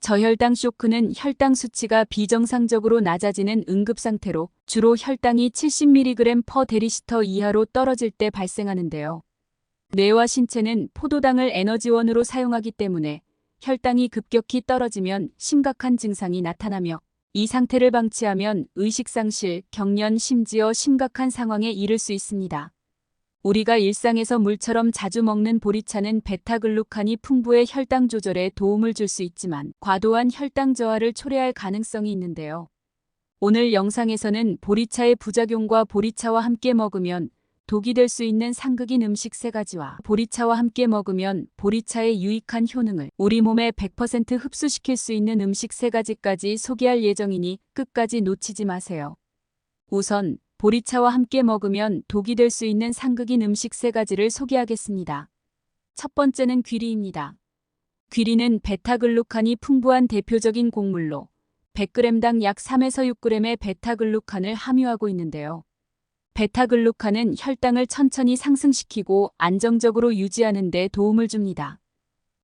저혈당 쇼크는 혈당 수치가 비정상적으로 낮아지는 응급 상태로 주로 혈당이 70mg/dL 이하로 떨어질 때 발생하는데요. 뇌와 신체는 포도당을 에너지원으로 사용하기 때문에 혈당이 급격히 떨어지면 심각한 증상이 나타나며 이 상태를 방치하면 의식상실, 경련, 심지어 심각한 상황에 이를 수 있습니다. 우리가 일상에서 물처럼 자주 먹는 보리차는 베타글루칸이 풍부해 혈당 조절에 도움을 줄 수 있지만 과도한 혈당 저하를 초래할 가능성이 있는데요. 오늘 영상에서는 보리차의 부작용과 보리차와 함께 먹으면 독이 될 수 있는 상극인 음식 3가지와 보리차와 함께 먹으면 보리차의 유익한 효능을 우리 몸에 100% 흡수시킬 수 있는 음식 3가지까지 소개할 예정이니 끝까지 놓치지 마세요. 우선 보리차와 함께 먹으면 독이 될 수 있는 상극인 음식 3가지를 소개하겠습니다. 첫 번째는 귀리입니다. 귀리는 베타글루칸이 풍부한 대표적인 곡물로 100g당 약 3에서 6g의 베타글루칸을 함유하고 있는데요. 베타글루칸은 혈당을 천천히 상승시키고 안정적으로 유지하는 데 도움을 줍니다.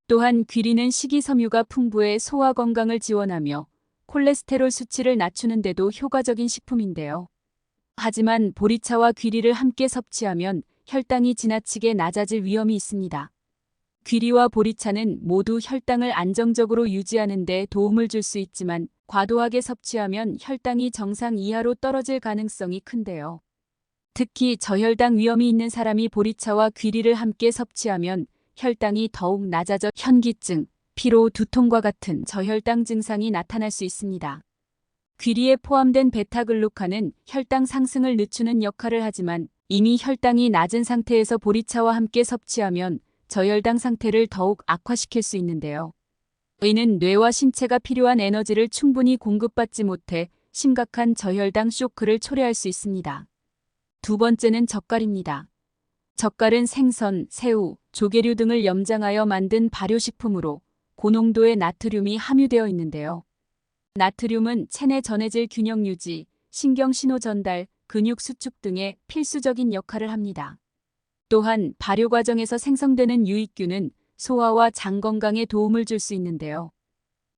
또한 귀리는 식이섬유가 풍부해 소화 건강을 지원하며 콜레스테롤 수치를 낮추는 데도 효과적인 식품인데요. 하지만 보리차와 귀리를 함께 섭취하면 혈당이 지나치게 낮아질 위험이 있습니다. 귀리와 보리차는 모두 혈당을 안정적으로 유지하는 데 도움을 줄 수 있지만 과도하게 섭취하면 혈당이 정상 이하로 떨어질 가능성이 큰데요. 특히 저혈당 위험이 있는 사람이 보리차와 귀리를 함께 섭취하면 혈당이 더욱 낮아져 현기증, 피로, 두통과 같은 저혈당 증상이 나타날 수 있습니다. 귀리에 포함된 베타글루칸은 혈당 상승을 늦추는 역할을 하지만 이미 혈당이 낮은 상태에서 보리차와 함께 섭취하면 저혈당 상태를 더욱 악화시킬 수 있는데요. 이는 뇌와 신체가 필요한 에너지를 충분히 공급받지 못해 심각한 저혈당 쇼크를 초래할 수 있습니다. 두 번째는 젓갈입니다. 젓갈은 생선, 새우, 조개류 등을 염장하여 만든 발효식품으로 고농도의 나트륨이 함유되어 있는데요. 나트륨은 체내 전해질 균형 유지, 신경 신호 전달, 근육 수축 등의 필수적인 역할을 합니다. 또한 발효 과정에서 생성되는 유익균은 소화와 장 건강에 도움을 줄 수 있는데요.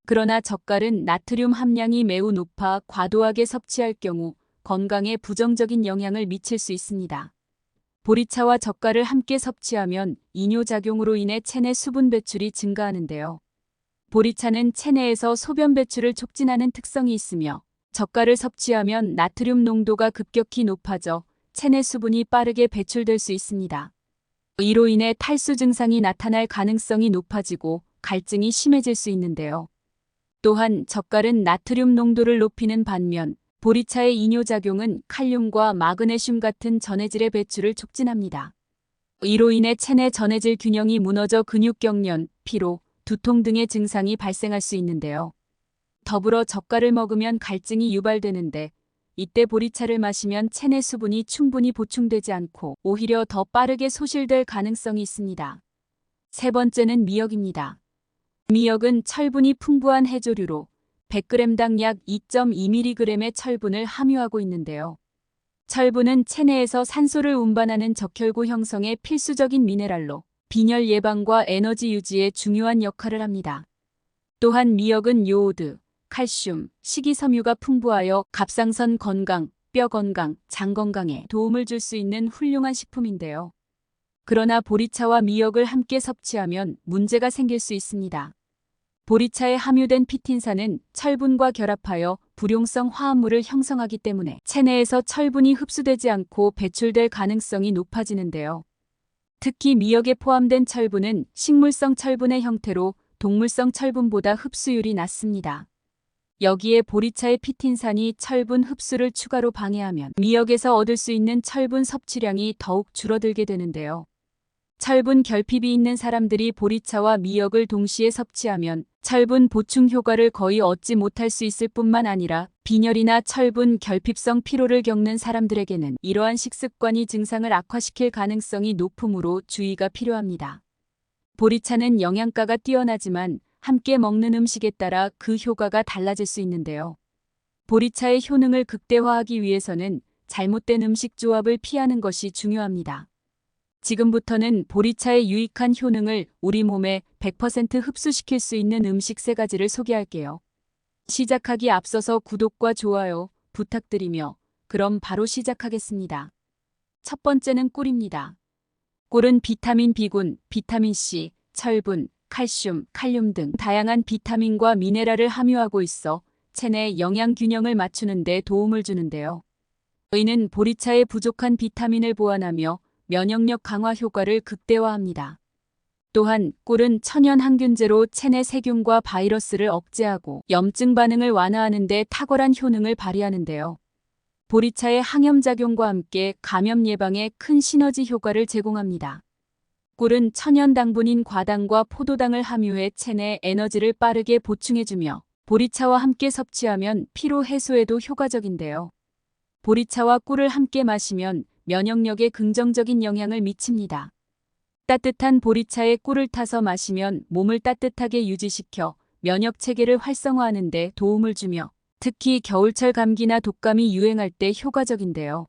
그러나 젓갈은 나트륨 함량이 매우 높아 과도하게 섭취할 경우 건강에 부정적인 영향을 미칠 수 있습니다. 보리차와 젓갈을 함께 섭취하면 이뇨작용으로 인해 체내 수분 배출이 증가하는데요. 보리차는 체내에서 소변 배출을 촉진하는 특성이 있으며 젓갈을 섭취하면 나트륨 농도가 급격히 높아져 체내 수분이 빠르게 배출될 수 있습니다. 이로 인해 탈수 증상이 나타날 가능성이 높아지고 갈증이 심해질 수 있는데요. 또한 젓갈은 나트륨 농도를 높이는 반면 보리차의 이뇨작용은 칼륨과 마그네슘 같은 전해질의 배출을 촉진합니다. 이로 인해 체내 전해질 균형이 무너져 근육경련, 피로, 두통 등의 증상이 발생할 수 있는데요. 더불어 젓갈을 먹으면 갈증이 유발되는데 이때 보리차를 마시면 체내 수분이 충분히 보충되지 않고 오히려 더 빠르게 소실될 가능성이 있습니다. 세 번째는 미역입니다. 미역은 철분이 풍부한 해조류로 100g당 약 2.2mg의 철분을 함유하고 있는데요. 철분은 체내에서 산소를 운반하는 적혈구 형성에 필수적인 미네랄로 빈혈 예방과 에너지 유지에 중요한 역할을 합니다. 또한 미역은 요오드, 칼슘, 식이섬유가 풍부하여 갑상선 건강, 뼈 건강, 장 건강에 도움을 줄 수 있는 훌륭한 식품인데요. 그러나 보리차와 미역을 함께 섭취하면 문제가 생길 수 있습니다. 보리차에 함유된 피틴산은 철분과 결합하여 불용성 화합물을 형성하기 때문에 체내에서 철분이 흡수되지 않고 배출될 가능성이 높아지는데요. 특히 미역에 포함된 철분은 식물성 철분의 형태로 동물성 철분보다 흡수율이 낮습니다. 여기에 보리차의 피틴산이 철분 흡수를 추가로 방해하면 미역에서 얻을 수 있는 철분 섭취량이 더욱 줄어들게 되는데요. 철분 결핍이 있는 사람들이 보리차와 미역을 동시에 섭취하면 철분 보충 효과를 거의 얻지 못할 수 있을 뿐만 아니라 빈혈이나 철분 결핍성 피로를 겪는 사람들에게는 이러한 식습관이 증상을 악화시킬 가능성이 높으므로 주의가 필요합니다. 보리차는 영양가가 뛰어나지만 함께 먹는 음식에 따라 그 효과가 달라질 수 있는데요. 보리차의 효능을 극대화하기 위해서는 잘못된 음식 조합을 피하는 것이 중요합니다. 지금부터는 보리차의 유익한 효능을 우리 몸에 100% 흡수시킬 수 있는 음식 3가지를 소개할게요. 시작하기 앞서서 구독과 좋아요 부탁드리며 그럼 바로 시작하겠습니다. 첫 번째는 꿀입니다. 꿀은 비타민 B군, 비타민 C, 철분, 칼슘, 칼륨 등 다양한 비타민과 미네랄을 함유하고 있어 체내 영양 균형을 맞추는 데 도움을 주는데요. 이는 보리차의 부족한 비타민을 보완하며 면역력 강화 효과를 극대화합니다. 또한 꿀은 천연 항균제로 체내 세균과 바이러스를 억제하고 염증 반응을 완화하는 데 탁월한 효능을 발휘하는데요. 보리차의 항염작용과 함께 감염 예방에 큰 시너지 효과를 제공합니다. 꿀은 천연 당분인 과당과 포도당을 함유해 체내 에너지를 빠르게 보충해주며 보리차와 함께 섭취하면 피로 해소에도 효과적인데요. 보리차와 꿀을 함께 마시면 면역력에 긍정적인 영향을 미칩니다. 따뜻한 보리차에 꿀을 타서 마시면 몸을 따뜻하게 유지시켜 면역 체계를 활성화하는 데 도움을 주며 특히 겨울철 감기나 독감이 유행할 때 효과적인데요.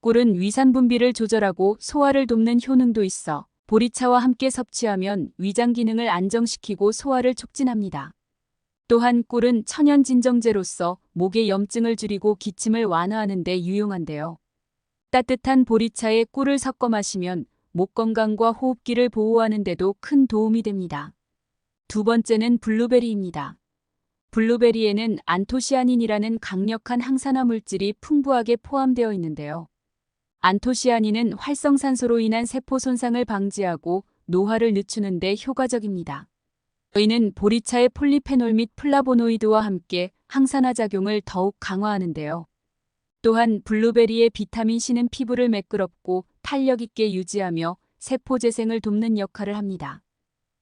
꿀은 위산 분비를 조절하고 소화를 돕는 효능도 있어 보리차와 함께 섭취하면 위장 기능을 안정시키고 소화를 촉진합니다. 또한 꿀은 천연 진정제로서 목의 염증을 줄이고 기침을 완화하는 데 유용한데요. 따뜻한 보리차에 꿀을 섞어 마시면 목 건강과 호흡기를 보호하는 데도 큰 도움이 됩니다. 두 번째는 블루베리입니다. 블루베리에는 안토시아닌이라는 강력한 항산화 물질이 풍부하게 포함되어 있는데요. 안토시아닌은 활성산소로 인한 세포 손상을 방지하고 노화를 늦추는 데 효과적입니다. 이는 보리차의 폴리페놀 및 플라보노이드와 함께 항산화 작용을 더욱 강화하는데요. 또한 블루베리의 비타민 C는 피부를 매끄럽고 탄력 있게 유지하며 세포 재생을 돕는 역할을 합니다.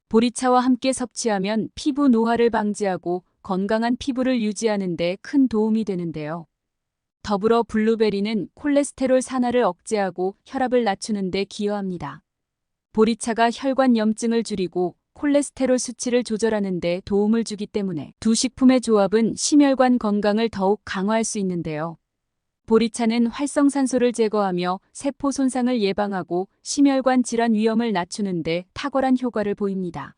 보리차와 함께 섭취하면 피부 노화를 방지하고 건강한 피부를 유지하는 데 큰 도움이 되는데요. 더불어 블루베리는 콜레스테롤 산화를 억제하고 혈압을 낮추는 데 기여합니다. 보리차가 혈관 염증을 줄이고 콜레스테롤 수치를 조절하는 데 도움을 주기 때문에 두 식품의 조합은 심혈관 건강을 더욱 강화할 수 있는데요. 보리차는 활성산소를 제거하며 세포 손상을 예방하고 심혈관 질환 위험을 낮추는 데 탁월한 효과를 보입니다.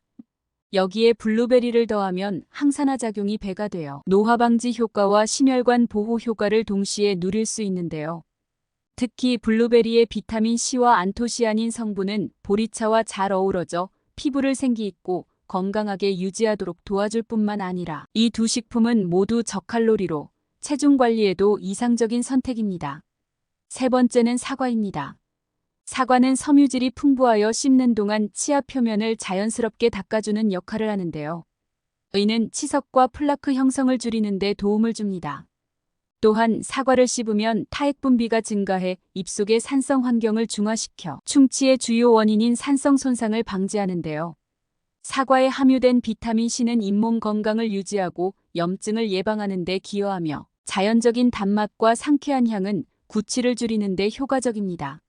여기에 블루베리를 더하면 항산화 작용이 배가 되어 노화 방지 효과와 심혈관 보호 효과를 동시에 누릴 수 있는데요. 특히 블루베리의 비타민 C와 안토시아닌 성분은 보리차와 잘 어우러져 피부를 생기 있고 건강하게 유지하도록 도와줄 뿐만 아니라 이 두 식품은 모두 저칼로리로 체중 관리에도 이상적인 선택입니다. 세 번째는 사과입니다. 사과는 섬유질이 풍부하여 씹는 동안 치아 표면을 자연스럽게 닦아주는 역할을 하는데요. 이는 치석과 플라크 형성을 줄이는 데 도움을 줍니다. 또한 사과를 씹으면 타액 분비가 증가해 입속의 산성 환경을 중화시켜 충치의 주요 원인인 산성 손상을 방지하는데요. 사과에 함유된 비타민 C는 잇몸 건강을 유지하고 염증을 예방하는 데 기여하며 자연적인 단맛과 상쾌한 향은 구취를 줄이는 데 효과적입니다.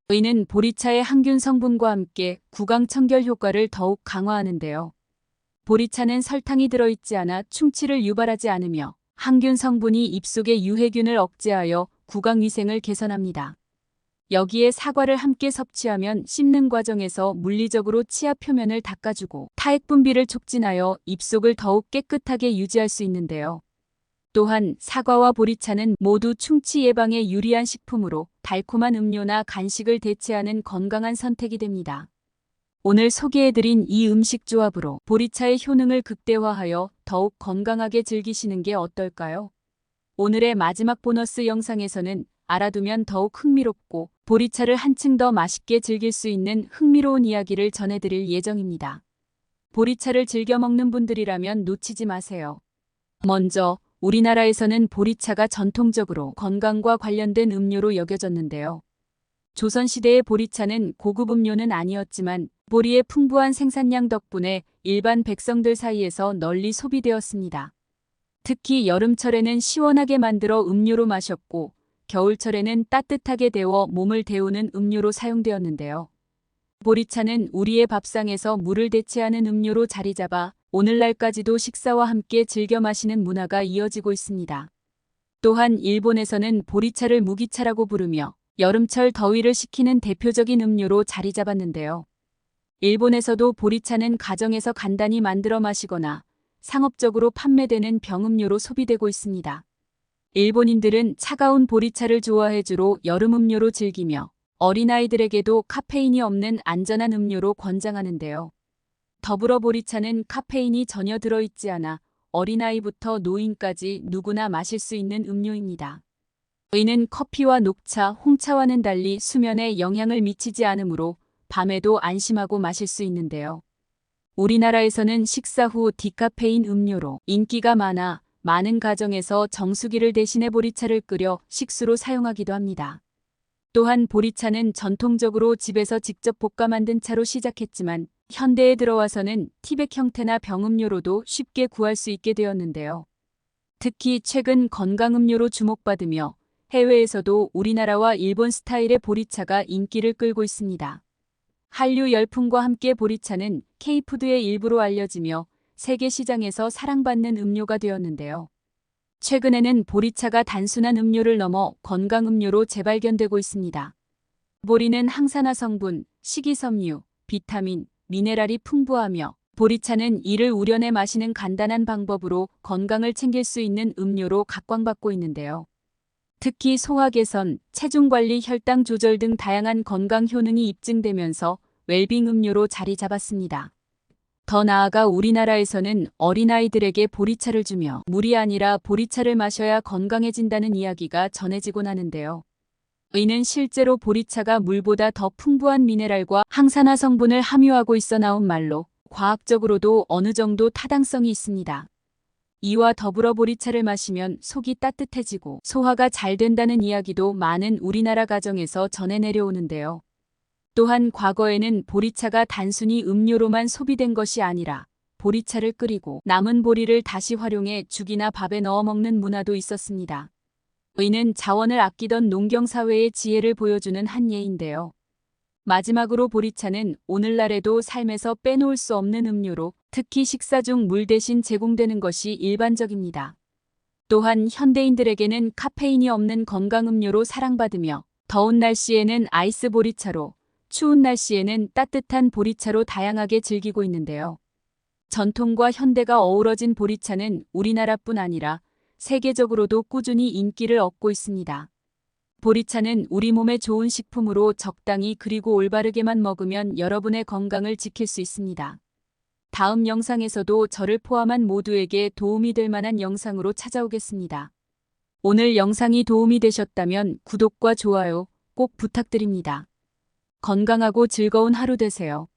이는 보리차의 항균 성분과 함께 구강청결 효과를 더욱 강화하는데요. 보리차는 설탕이 들어있지 않아 충치를 유발하지 않으며 항균 성분이 입속의 유해균을 억제하여 구강위생을 개선합니다. 여기에 사과를 함께 섭취하면 씹는 과정에서 물리적으로 치아 표면을 닦아주고 타액 분비를 촉진하여 입속을 더욱 깨끗하게 유지할 수 있는데요. 또한 사과와 보리차는 모두 충치 예방에 유리한 식품으로 달콤한 음료나 간식을 대체하는 건강한 선택이 됩니다. 오늘 소개해드린 이 음식 조합으로 보리차의 효능을 극대화하여 더욱 건강하게 즐기시는 게 어떨까요? 오늘의 마지막 보너스 영상에서는 알아두면 더욱 흥미롭고 보리차를 한층 더 맛있게 즐길 수 있는 흥미로운 이야기를 전해드릴 예정입니다. 보리차를 즐겨 먹는 분들이라면 놓치지 마세요. 먼저 우리나라에서는 보리차가 전통적으로 건강과 관련된 음료로 여겨졌는데요. 조선시대의 보리차는 고급 음료는 아니었지만 보리의 풍부한 생산량 덕분에 일반 백성들 사이에서 널리 소비되었습니다. 특히 여름철에는 시원하게 만들어 음료로 마셨고 겨울철에는 따뜻하게 데워 몸을 데우는 음료로 사용되었는데요. 보리차는 우리의 밥상에서 물을 대체하는 음료로 자리 잡아 오늘날까지도 식사와 함께 즐겨 마시는 문화가 이어지고 있습니다. 또한 일본에서는 보리차를 무기차라고 부르며 여름철 더위를 식히는 대표적인 음료로 자리 잡았는데요. 일본에서도 보리차는 가정에서 간단히 만들어 마시거나 상업적으로 판매되는 병음료로 소비되고 있습니다. 일본인들은 차가운 보리차를 좋아해 주로 여름 음료로 즐기며 어린아이들에게도 카페인이 없는 안전한 음료로 권장하는데요. 더불어 보리차는 카페인이 전혀 들어있지 않아 어린아이부터 노인까지 누구나 마실 수 있는 음료입니다. 이는 커피와 녹차, 홍차와는 달리 수면에 영향을 미치지 않으므로 밤에도 안심하고 마실 수 있는데요. 우리나라에서는 식사 후 디카페인 음료로 인기가 많아 많은 가정에서 정수기를 대신해 보리차를 끓여 식수로 사용하기도 합니다. 또한 보리차는 전통적으로 집에서 직접 볶아 만든 차로 시작했지만 현대에 들어와서는 티백 형태나 병음료로도 쉽게 구할 수 있게 되었는데요. 특히 최근 건강음료로 주목받으며 해외에서도 우리나라와 일본 스타일의 보리차가 인기를 끌고 있습니다. 한류 열풍과 함께 보리차는 K푸드의 일부로 알려지며 세계 시장에서 사랑받는 음료가 되었는데요. 최근에는 보리차가 단순한 음료를 넘어 건강음료로 재발견되고 있습니다. 보리는 항산화 성분, 식이섬유, 비타민, 미네랄이 풍부하며 보리차는 이를 우려내 마시는 간단한 방법으로 건강을 챙길 수 있는 음료로 각광받고 있는데요. 특히 소화 개선, 체중 관리, 혈당 조절 등 다양한 건강 효능이 입증되면서 웰빙 음료로 자리 잡았습니다. 더 나아가 우리나라에서는 어린아이들에게 보리차를 주며 물이 아니라 보리차를 마셔야 건강해진다는 이야기가 전해지곤 하는데요. 이는 실제로 보리차가 물보다 더 풍부한 미네랄과 항산화 성분을 함유하고 있어 나온 말로 과학적으로도 어느 정도 타당성이 있습니다. 이와 더불어 보리차를 마시면 속이 따뜻해지고 소화가 잘 된다는 이야기도 많은 우리나라 가정에서 전해 내려오는데요. 또한 과거에는 보리차가 단순히 음료로만 소비된 것이 아니라 보리차를 끓이고 남은 보리를 다시 활용해 죽이나 밥에 넣어 먹는 문화도 있었습니다. 이는 자원을 아끼던 농경사회의 지혜를 보여주는 한 예인데요. 마지막으로 보리차는 오늘날에도 삶에서 빼놓을 수 없는 음료로 특히 식사 중 물 대신 제공되는 것이 일반적입니다. 또한 현대인들에게는 카페인이 없는 건강음료로 사랑받으며 더운 날씨에는 아이스 보리차로, 추운 날씨에는 따뜻한 보리차로 다양하게 즐기고 있는데요. 전통과 현대가 어우러진 보리차는 우리나라뿐 아니라 세계적으로도 꾸준히 인기를 얻고 있습니다. 보리차는 우리 몸에 좋은 식품으로 적당히 그리고 올바르게만 먹으면 여러분의 건강을 지킬 수 있습니다. 다음 영상에서도 저를 포함한 모두에게 도움이 될 만한 영상으로 찾아오겠습니다. 오늘 영상이 도움이 되셨다면 구독과 좋아요 꼭 부탁드립니다. 건강하고 즐거운 하루 되세요.